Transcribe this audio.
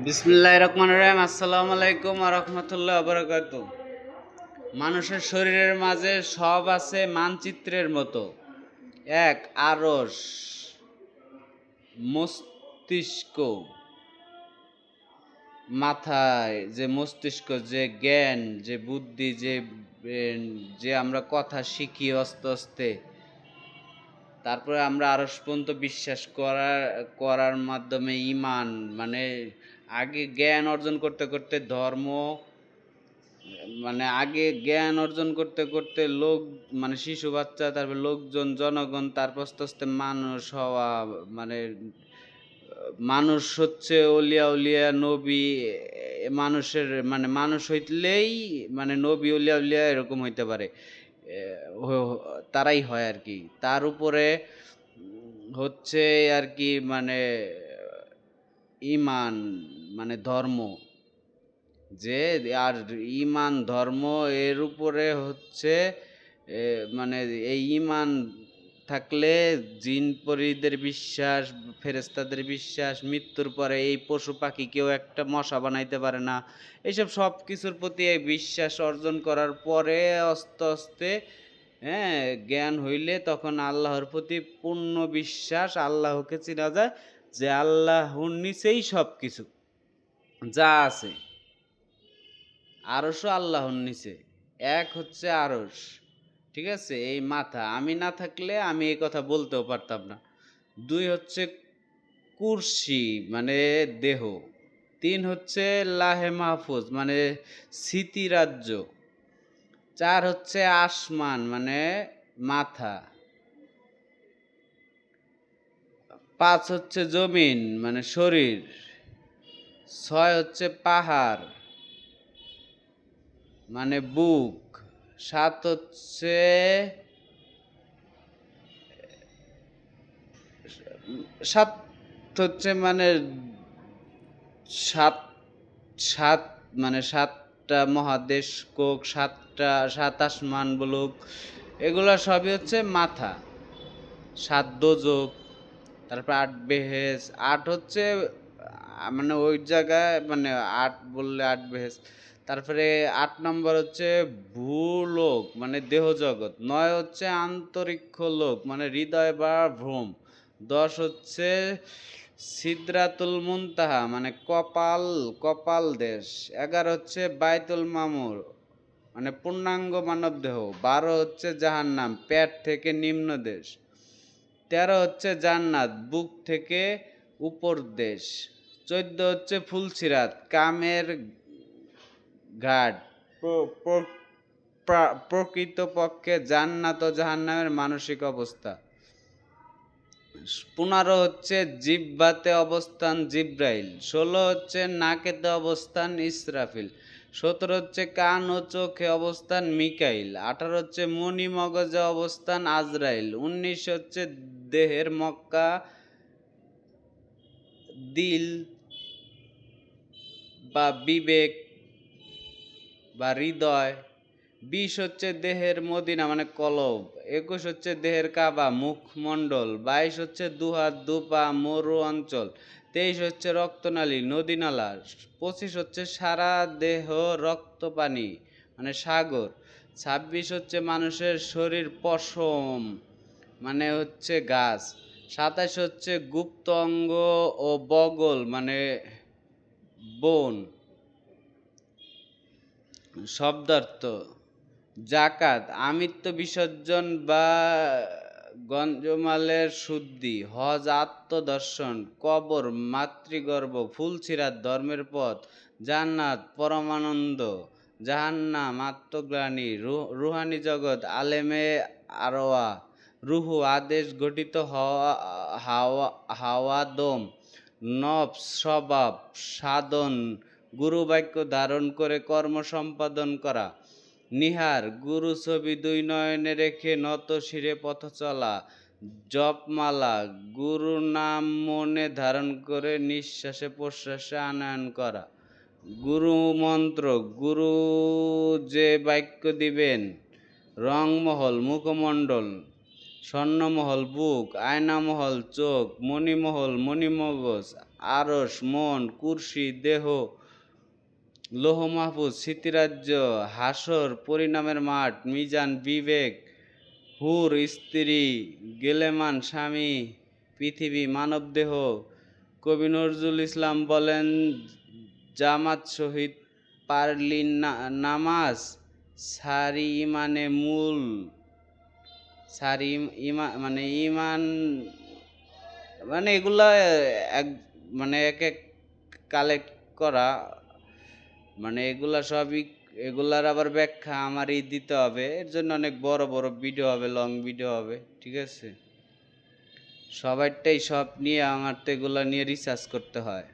বিসমিল্লাহির রহমানির রহিম। আসসালামু আলাইকুম ওয়া রাহমাতুল্লাহি ওয়া বারাকাতুহু। মানুষের শরীরের মাঝে সব আছে মানচিত্রের মতো। এক আরশ, মস্তিষ্ক, মাথায় যে মস্তিষ্ক, যে জ্ঞান, যে বুদ্ধি, যে আমরা কথা শিখি আস্তে আস্তে, তারপরে আমরা আরশ পর্যন্ত বিশ্বাস করার মাধ্যমে ঈমান, মানে আগে জ্ঞান অর্জন করতে করতে ধর্ম, মানে আগে জ্ঞান অর্জন করতে করতে লোক, মানে শিশু বাচ্চা, তারপর লোকজন, জনগণ, তারপর আস্তে আস্তে মানুষ হওয়া, মানে মানুষ হচ্ছে অলিয়া উলিয়া নবী। মানুষের মানে মানুষ হইলেই মানে নবী অলিয়া উলিয়া এরকম হইতে পারে, তারাই হয় আর কি। তার উপরে হচ্ছে আর কি মানে ঈমান, মানে ধর্ম, যে আর ঈমান ধর্ম এর উপরে হচ্ছে মানে এই ঈমান থাকলে জিন পরীদের বিশ্বাস, ফেরেশতাদের বিশ্বাস, মৃত্যুর পরে এই পশু পাখি কেউ একটা মশা বানাইতে পারে না, এইসব সব কিছুর প্রতি এই বিশ্বাস অর্জন করার পরে আস্তে আস্তে হ্যাঁ জ্ঞান হইলে তখন আল্লাহর প্রতি পূর্ণ বিশ্বাস, আল্লাহকে চেনা যায় যে আল্লাহর নিচেই সব কিছু যা আছে। আরশও আল্লাহর নিচে, এক হচ্ছে আরশ, ঠিক আছে? এই মাথা, আমি না থাকলে আমি এই কথা বলতেও পারতাম না। দুই হচ্ছে কুরসি, মানে দেহ। তিন হচ্ছে লাহে মাহফুজ, মানে স্মৃতিরাজ্য। চার হচ্ছে আসমান, মানে মাথা। পাঁচ হচ্ছে জমিন, মানে শরীর। ছয় হচ্ছে পাহাড়, মানে বুক। সাত হচ্ছে সাত হচ্ছে মানে সাত সাত মানে সাতটা মহাদেশ কোক, সাত আসমান বলুক, এগুলা সবই হচ্ছে মাথা। সাত দোজক, তারপর আট বেহেস। আট হচ্ছে মানে ওই জায়গায়, মানে আট বললে আট বেহেস। তারপরে ৮ নম্বর হচ্ছে ভূলোক, মানে দেহ জগৎ। ৯ হচ্ছে আন্তরিক্ষ লোক, মানে হৃদয় বা ভ্রম। ১০ হচ্ছে সিদরাতুল মুনতাহা, মানে কপাল দেশ। ১১ হচ্ছে বাইতুল মামুর, মানে পূর্ণাঙ্গ মানব দেহ। ১২ হচ্ছে জাহান্নাম, পেট থেকে নিম্ন দেশ। ১৩ হচ্ছে জান্নাত, বুক থেকে উপর দেশ। ১৪ হচ্ছে ফুলসিরাত, কামের ঘাট। প্রকৃতপক্ষে জান্নাত ও জাহান্নামের মানসিক অবস্থা। ১৫ হচ্ছে জিহ্বাতে অবস্থান জিব্রাইল। ১৬ হচ্ছে নাকেতে অবস্থান ইসরাফিল। ১৭ হচ্ছে কান ও চোখে অবস্থান মিকাইল। ১৮ হচ্ছে মণি মগজে অবস্থান আজরাইল। ১৯ হচ্ছে দেহের মক্কা, দিল বা বিবেক বা হৃদয়। ২০ হচ্ছে দেহের মদিনা, মানে কলব। ২১ হচ্ছে দেহের কাবা, মুখমণ্ডল। ২২ হচ্ছে দুহাত দুপা মরু অঞ্চল। ২৩ হচ্ছে রক্তনালী, নদীনালা। ২৫ হচ্ছে সারা দেহ রক্ত পানি, মানে সাগর। ২৬ হচ্ছে মানুষের শরীর পশম, মানে হচ্ছে গাছ। ২৭ হচ্ছে গুপ্ত অঙ্গ ও বগল, মানে বন। শব্দার্থ: জাকাত আমিত্ব বিসর্জন বা গঞ্জমালের শুদ্ধি। হজ আত্মদর্শন। কবর মাতৃগর্ভ। ফুলসিরাত ধর্মের পথ। জান্নাত পরমানন্দ। জাহান্নাম আত্মগ্লানি। রুহানি জগৎ আলেমে আরওয়া। রুহু আদেশ গঠিত হাওয়া দম। নফস স্বভাব সাধন, গুরুবাক্য ধারণ করে কর্ম সম্পাদন করা। নিহার গুরু ছবি দুই নয়নে রেখে নত শিরে পথ চলা। জপমালা গুরু নাম মনে ধারণ করে নিঃশ্বাসে প্রশ্বাসে আনয়ন করা। গুরু মন্ত্র গুরু যে বাক্য দিবেন। রংমহল মুখমণ্ডল। স্বর্ণমহল বুক, আয়নামহল চোখ, মণিমহল মণিমগজ, আরস মন, কুরসি দেহ, লৌহ মাহফুজ স্মৃতিরাজ্য, হাসর পরিণামের মাঠ, মিজান বিবেক, হুর স্ত্রী, গেলেমান স্বামী, পৃথিবী মানবদেহ। কবি নজরুল ইসলাম বলেন, জামাত শহীদ পারলি নামাজ, সারি ইমানে মূল, সারি মানে ইমান, মানে এগুলা এক মানে এক এক কালেক্ট করা, মানে এগুলা সবই, এগুলার আবার ব্যাখ্যা আমারই দিতে হবে, এর জন্য অনেক বড় বড় ভিডিও হবে, লং ভিডিও হবে, ঠিক আছে। সবাইটাই সব নিয়ে আমার তো এগুলা নিয়ে রিসার্চ করতে হয়।